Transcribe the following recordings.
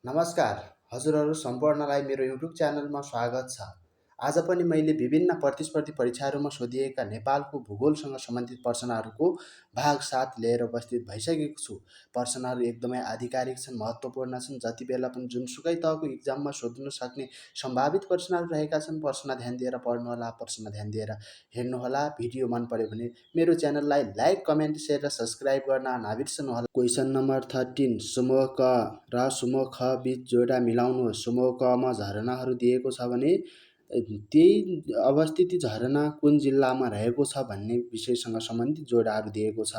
नमस्कार, हजुरहरू सम्पूर्णलाई मेरो युट्युब च्यानलमा स्वागत छ। आज पनि मैले विभिन्न प्रतिस्पर्धी परीक्षाहरूमा सोधिएका नेपालको भूगोलसँग सम्बन्धित प्रश्नहरूको भाग 7 लिएर उपस्थित भइसकेको छु। प्रश्नहरू एकदमै आधिकारिक छन्, महत्त्वपूर्ण छन्, जति बेला पनि जुनसुकै तहको इक्जाममा सोध्न सक्ने सम्भावित प्रश्नहरू रहेका छन्। प्रश्न ध्यान दिएर पढ्नुहोला, प्रश्न ध्यान दिएर हेर्नुहोला। भिडियो मन पर्यो भने मेरो च्यानललाई लाइक, कमेन्ट, शेयर र सब्सक्राइब गर्न नबिर्सनुहोला। क्वेसन नम्बर 13, समूह क र समूह ख बीच जोडा मिलाउनुहोस्। समूह क मा झरनाहरू दिएको छ भने त्यही अवस्थित झरना कुन जिल्लामा रहेको छ भन्ने विषयसँग सम्बन्धित जोडाहरू दिएको छ।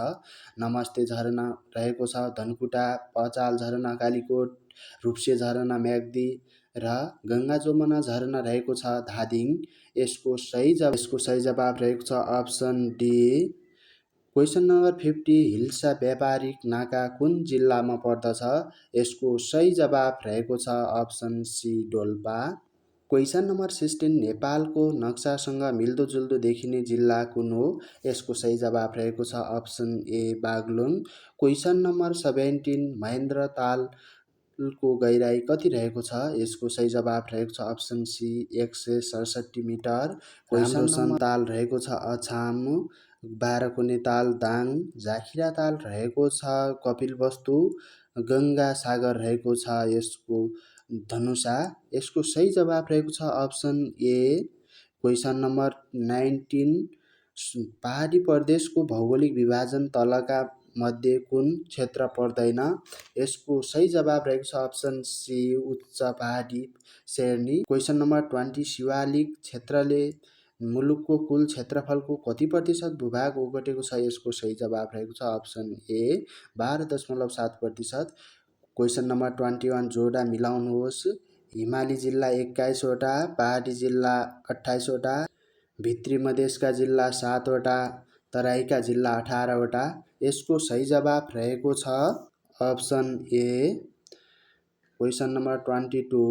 नमस्ते झरना रहेको छ धनकुटा, पचाल झरना कालीकोट, रूप्से झरना म्याग्दी र गङ्गा जमुना झरना रहेको छ धादिङ। यसको सही जवाफ रहेको छ option D. Question number 50, hilsa व्यापारिक नाका कुन जिल्लामा पर्दछ? यसको सही जवाफ रहेको छ option C Dolpa. Question number 16, नेपालको नक्सासँग मिल्दोजुल्दो देखिने जिल्ला कुन हो? यसको सही जवाफ रहेको छ अप्सन ए बागलुङ। क्वेसन नम्बर 17, महेन्द्र तालको गहिराई कति रहेको छ? यसको सही जवाफ रहेको छ अप्सन सी 167 मिटर। क्वेसन ताल रहेको छ अछाम, बाह्रकुने ताल दाङ, जाखिरा ताल रहेको छ कपिलवस्तु, गङ्गा सागर रहेको छ यसको धनुषा। यसको सही जवाफ रहेको छ अप्सन ए। क्वेसन नम्बर 19, पहाडी प्रदेशको भौगोलिक विभाजन तलका मध्ये कुन क्षेत्र पर्दैन? यसको सही जवाब रहेको छ अप्सन सी उच्च पहाडी श्रेणी। क्वेसन नम्बर 20, शिवालिक क्षेत्रले मुलुकको कुल क्षेत्रफलको कति प्रतिशत भूभाग ओगटेको छ? यसको सही जवाब रहेको छ अप्सन ए 12.7%। क्वेसन नम्बर 21, जोडा मिलाउनुहोस्। हिमाली जिल्ला 21 वटा, पहाडी जिल्ला 28 वटा, भित्री मधेसका जिल्ला 7 वटा, तराईका जिल्ला 18 वटा। यसको सही जवाफ रहेको छ अप्सन ए। क्वेसन नम्बर 22,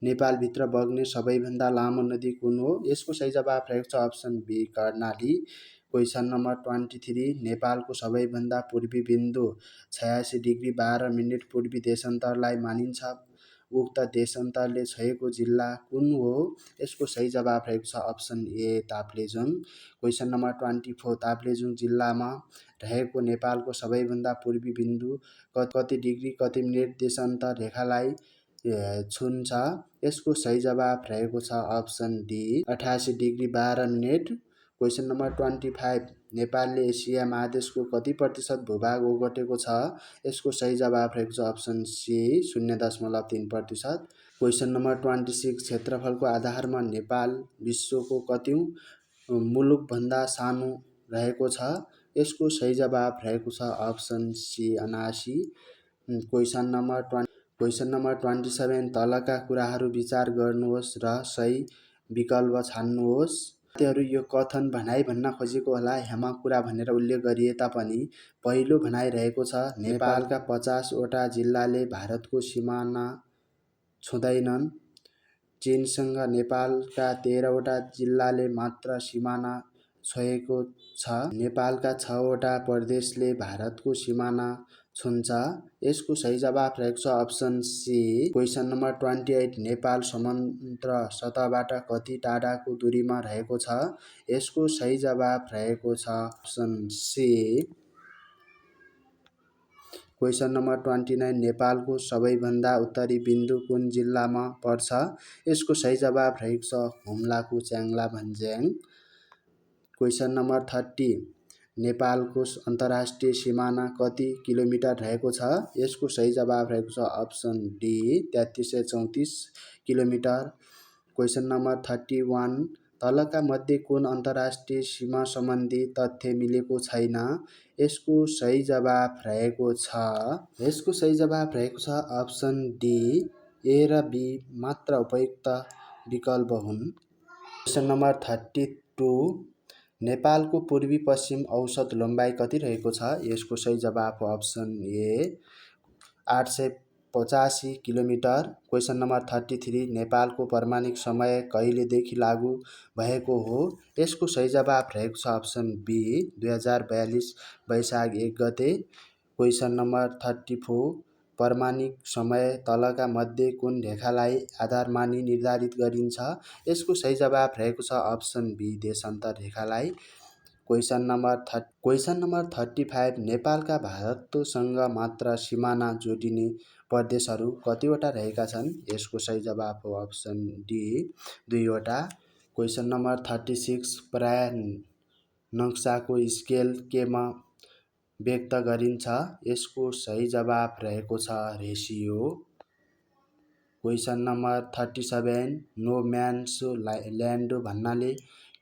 नेपालभित्र बग्ने सबैभन्दा लामो नदी कुन हो? यसको सही जवाफ रहेको छ option B Karnali. Question number 23, नेपालको सबैभन्दा पूर्वी बिन्दु 86 डिग्री 12 मिनेट पूर्वी देशान्तरलाई मानिन्छ। उक्त देशान्तरले छोएको जिल्ला कुन हो? यसको सही जवाफ रहेको छ अप्सन ए ताप्लेजुङ। क्वेसन नम्बर 24, ताप्लेजुङ जिल्लामा रहेको नेपालको सबैभन्दा पूर्वी बिन्दु कति डिग्री कति मिनेट देशान्तर रेखालाई छुन्छ? यसको सही जवाफ रहेको छ option D 88 degree 12 minute. Question number 25, नेपालले एसिया महादेशको कति प्रतिशत भूभाग ओगटेको छ? यसको सही जवाफ रहेको छ अप्सन सी 0.3%। क्वेसन नम्बर 26, क्षेत्रफलको आधारमा नेपाल विश्वको कतिौं मुलुकभन्दा सानो रहेको छ? यसको सही जवाफ रहेको छ अप्सन सी 79। क्वेसन नम्बर 27, तलका कुराहरू विचार गर्नुहोस् र सही विकल्प छान्नुहोस्। साथीहरू, यो कथन भनाइ भन्न खोजेको होला हेमा कुरा भनेर उल्लेख गरिए तापनि पहिलो भनाइ रहेको छ नेपालका 50 वटा जिल्लाले भारतको सिमाना छुँदैनन्। चीनसँग नेपालका 13 वटा जिल्लाले मात्र सिमाना छोएको छ। नेपालका 6 वटा प्रदेशले भारतको सिमाना छुन्छ। यसको सही जवाफ रहेको छ option C. Question number 28, Nepal समुद्र सतहबाट कति टाढाको दूरीमा रहेको छ? यसको सही जवाफ रहेको छ अप्सन सी। क्वेसन नम्बर 29, नेपालको सबैभन्दा उत्तरी बिन्दु कुन जिल्लामा पर्छ? यसको सही जवाफ रहेको छ हुम्लाको च्याङ्ला भन्ज्याङ। क्वेसन नम्बर 30, नेपालको अन्तर्राष्ट्रिय सिमाना कति किलोमिटर रहेको छ? यसको सही जवाफ रहेको छ option D 3334 kilometre. Question number 31, तलका मध्ये कुन अन्तर्राष्ट्रिय सीमा सम्बन्धी तथ्य मिलेको छैन? यसको सही जवाफ रहेको छ अप्सन डी ए र बी मात्र उपयुक्त विकल्प हुन्। क्वेसन नम्बर 32, नेपालको पूर्वी पश्चिम औसत लम्बाइ कति रहेको छ? यसको सही जवाफ हो option A 885 kilometre. Question number 33, नेपालको प्रमाणिक समय कहिलेदेखि लागू भएको हो? यसको सही जवाफ रहेको छ अप्सन बी 2042 वैशाख 1 गते। क्वेसन नम्बर 34, प्रामाणिक समय तलका मध्ये कुन रेखालाई आधार मानी निर्धारित गरिन्छ? यसको सही जवाफ रहेको छ अप्सन बी देशान्तर रेखालाई। क्वेसन नम्बर 35 नेपालका भारतसँग मात्र सिमाना जोडिने प्रदेशहरू कतिवटा रहेका छन्? यसको सही जवाफ हो अप्सन डी 2वटा। क्वेसन नम्बर 36 प्राय नक्साको स्केल केमा व्यक्त गरिन्छ? यसको सही जवाफ रहेको छ ratio. Question number 37 no man's land भन्नाले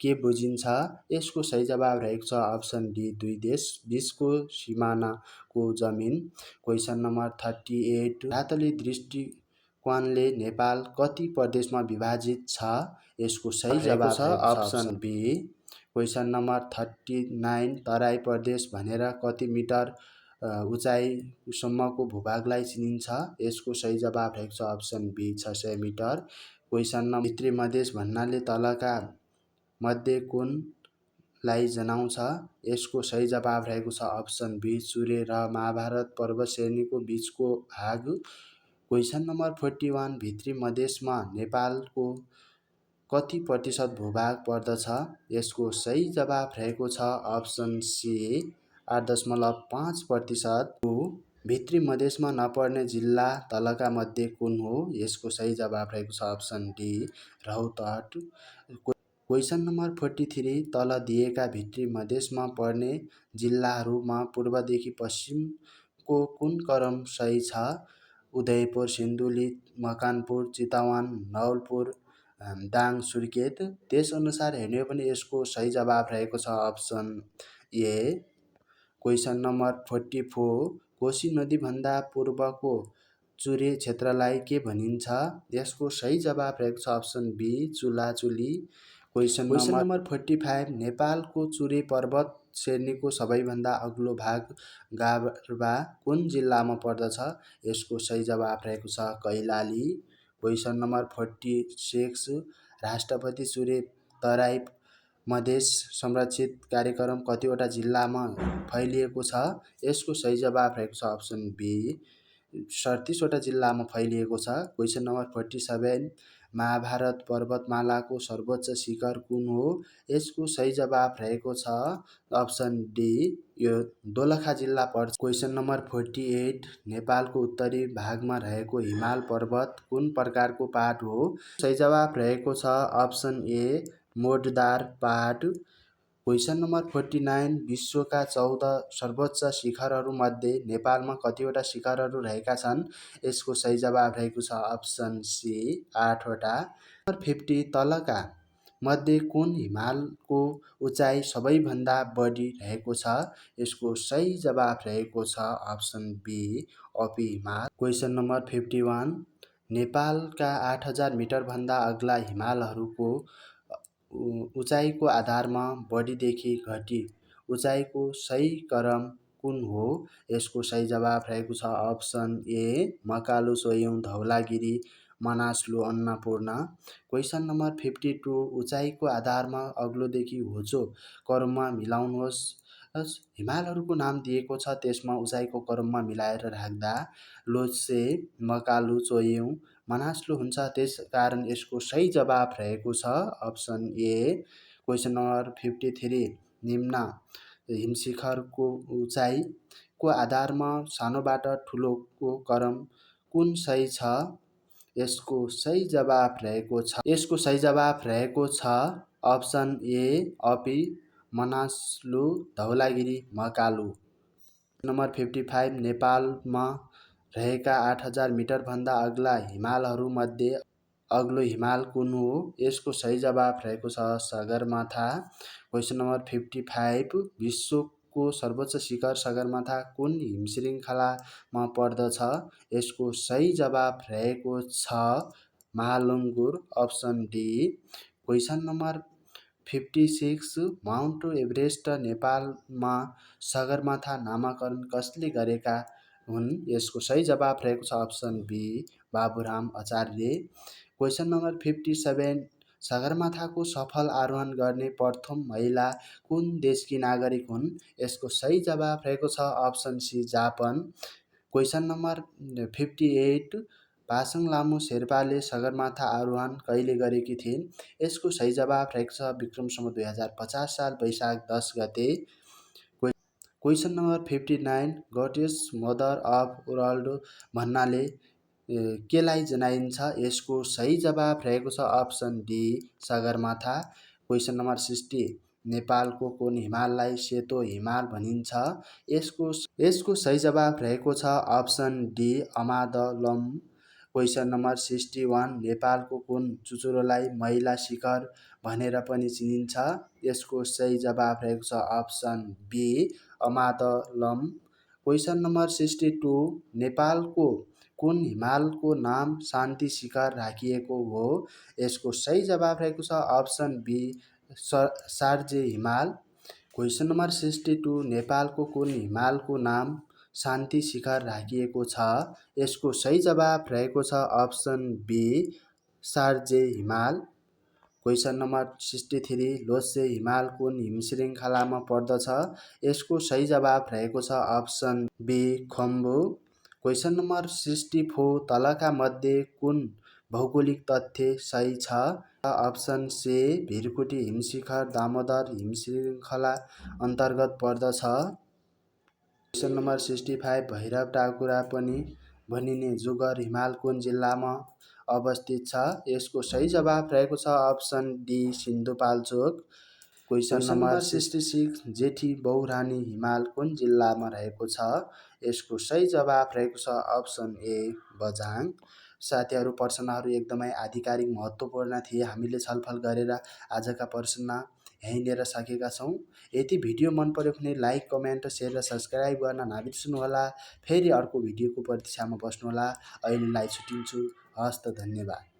के बुझिन्छ? यसको सही जवाफ रहेको छ अप्सन डी दुई देश बीचको सिमानाको जमिन। क्वेसन नम्बर 38 धरातली दृष्टिकोणले नेपाल कति प्रदेशमा विभाजित छ? यसको सही जवाफ छ option B. Question number 39 Terai प्रदेश भनेर कति मिटर उचाइसम्मको भूभागलाई चिनिन्छ? यसको सही जवाफ रहेको छ option B 600 metre. Question number भित्री मधेस भन्नाले तलका मध्ये कुनलाई जनाउँछ? यसको सही जवाफ रहेको छ अप्सन बी चुरे र महाभारत पर्वत श्रेणीको बीचको भाग। क्वेसन नम्बर 41 भित्री मधेसमा नेपालको कति प्रतिशत भूभाग पर्दछ? यसको सही जवाफ रहेको छ अप्सन सी 8.5%। भित्री मधेसमा नपर्ने जिल्ला तलका मध्ये कुन हो? यसको सही जवाफ रहेको छ option D Rautahat. Question number 43 तल दिएका भित्री मधेसमा पर्ने जिल्लाहरूमा पूर्वदेखि पश्चिमको कुन क्रम सही छ? उदयपुर, सिन्धुली, मकवानपुर, चितवन, नवलपुर, दाङ, सुर्खेत। त्यसअनुसार हेर्ने हो भने यसको सही जवाफ रहेको छ option A. Question number 44 Koshi नदीभन्दा पूर्वको चुरे क्षेत्रलाई के भनिन्छ? यसको सही जवाफ रहेको छ option B Chulachuli. Question number 45 नेपालको चुरे पर्वत श्रेणीको सबैभन्दा अग्लो भाग गाभा कुन जिल्लामा पर्दछ? यसको सही जवाफ रहेको छ कैलाली। क्वेसन नम्बर 46 राष्ट्रपति चुरे तराई मधेस संरक्षित कार्यक्रम कतिवटा जिल्लामा फैलिएको छ? यसको सही जवाफ रहेको छ अप्सन बी 37वटा जिल्लामा फैलिएको छ। क्वेसन नम्बर 47 महाभारत पर्वतमालाको सर्वोच्च शिखर कुन हो? यसको सही जवाफ रहेको छ अप्सन डी यो दोलखा जिल्ला पर्छ। क्वेसन नम्बर 48 नेपालको उत्तरी भागमा रहेको हिमाल पर्वत कुन प्रकारको पहाड हो? सही जवाफ रहेको छ अप्सन ए मोडदार पहाड। क्वेसन नम्बर 49 विश्वका 14 सर्वोच्च शिखरहरूमध्ये नेपालमा कतिवटा शिखरहरू रहेका छन्? यसको सही जवाफ रहेको छ अप्सन सी 8वटा। नम्बर 50 तलका मध्ये कुन हिमालको उचाइ सबैभन्दा बढी रहेको छ? यसको सही जवाफ रहेको छ अप्सन बी अपी हिमाल। क्वेसन नम्बर 51 नेपालका 8000 मिटरभन्दा अग्ला हिमालहरूको उचाइको आधारमा बढीदेखि घटी उचाइको सही क्रम कुन हो? यसको सही जवाफ रहेको छ अप्सन ए मकालु, सोयुङ, धौलागिरी, मनासलु, अन्नपूर्ण। क्वेसन नम्बर 52 उचाइको आधारमा अग्लोदेखि होचो क्रममा मिलाउनुहोस्। हिमालहरूको नाम दिएको छ त्यसमा उचाइको क्रममा मिलाएर राख्दा लोच्छे, मकालु, चोयुङ, मनासलु हुन्छ। त्यसकारण यसको सही जवाफ रहेको छ अप्सन ए। क्वेसन नम्बर 53 निम्न हिमशिखरको उचाइको आधारमा सानोबाट ठुलोको क्रम कुन सही छ? यसको सही जवाफ रहेको छ अप्सन ए अपी, मनासलु, धौलागिरी, मकालु। नम्बर 55 नेपालमा रहेका 8000 मिटरभन्दा अग्ला हिमालहरूमध्ये अग्लो हिमाल कुन हो? यसको सही जवाफ रहेको छ सगरमाथा। क्वेसन नम्बर 55 विश्वको सर्वोच्च शिखर सगरमाथा कुन हिमश्रृङ्खलामा पर्दछ? यसको सही जवाफ रहेको छ Mahalangur option D. Question number 56 mount Everest नेपालमा सगरमाथा नामाकरण कसले गरेका हुन्? यसको सही जवाफ रहेको छ option B Baburam Acharya. Question number 57 सगरमाथाको सफल आरोहण गर्ने प्रथम महिला कुन देशकी नागरिक हुन्? यसको सही जवाफ रहेको छ option C Japan. Question number 58 Pasang Lhamu शेर्पाले सगरमाथा आरोहण कहिले गरेकी थिइन्? यसको सही जवाफ रहेको छ विक्रम सम्वत 2050 साल वैशाख 10 गते। Question number 59 goddess mother of world भन्नाले केलाई जनाइन्छ? यसको सही जवाफ रहेको छ option D Sagarmatha. Question number 60 नेपालको कुन हिमाललाई सेतो हिमाल भनिन्छ? यसको सही जवाफ रहेको छ अप्सन डी अमादलम। क्वेसन नम्बर 61 नेपालको कुन चुचुरोलाई महिला शिखर भनेर पनि चिनिन्छ? यसको सही जवाफ रहेको छ अप्सन बी अमादलम। क्वेसन नम्बर 62 नेपालको कुन हिमालको नाम शान्ति शिखर राखिएको हो? यसको सही जवाफ रहेको छ अप्सन बी सार्जे हिमाल। क्वेसन नम्बर 62 नेपालको कुन हिमालको नाम शान्ति शिखर राखिएको छ? यसको सही जवाफ रहेको छ अप्सन बी सार्जे हिमाल। क्वेसन नम्बर 63 लोत्से हिमाल कुन हिमश्रृङ्खलामा पर्दछ? यसको सही जवाफ रहेको छ option be Khambu. Question number 64 तलका मध्ये कुन भौगोलिक तथ्य सही छ? अप्सन सी भिरकुटी हिमशिखर दामोदर हिमश्रृङ्खला अन्तर्गत पर्दछ। क्वेसन नम्बर 65 भैरव टाकुरा पनि भनिने जुगर हिमाल कुन जिल्लामा अवस्थित छ? यसको सही जवाफ रहेको छ option D Sindhupalchok. Question number 66 जेठी बहुरानी हिमाल कुन जिल्लामा रहेको छ? यसको सही जवाफ रहेको छ अप्सन ए बझाङ। साथीहरू प्रश्नहरू एकदमै आधिकारिक महत्त्वपूर्ण थिए। हामीले छलफल गरेर आजका प्रश्न यहीँनिर सकेका छौँ। यदि भिडियो मन पर्यो भने लाइक कमेन्ट सेयर र सब्सक्राइब गर्न नबिर्सनुहोला। फेरि अर्को भिडियोको प्रतीक्षामा बस्नुहोला। अहिलेलाई छुट्टिन्छु। हस्त धन्यवाद।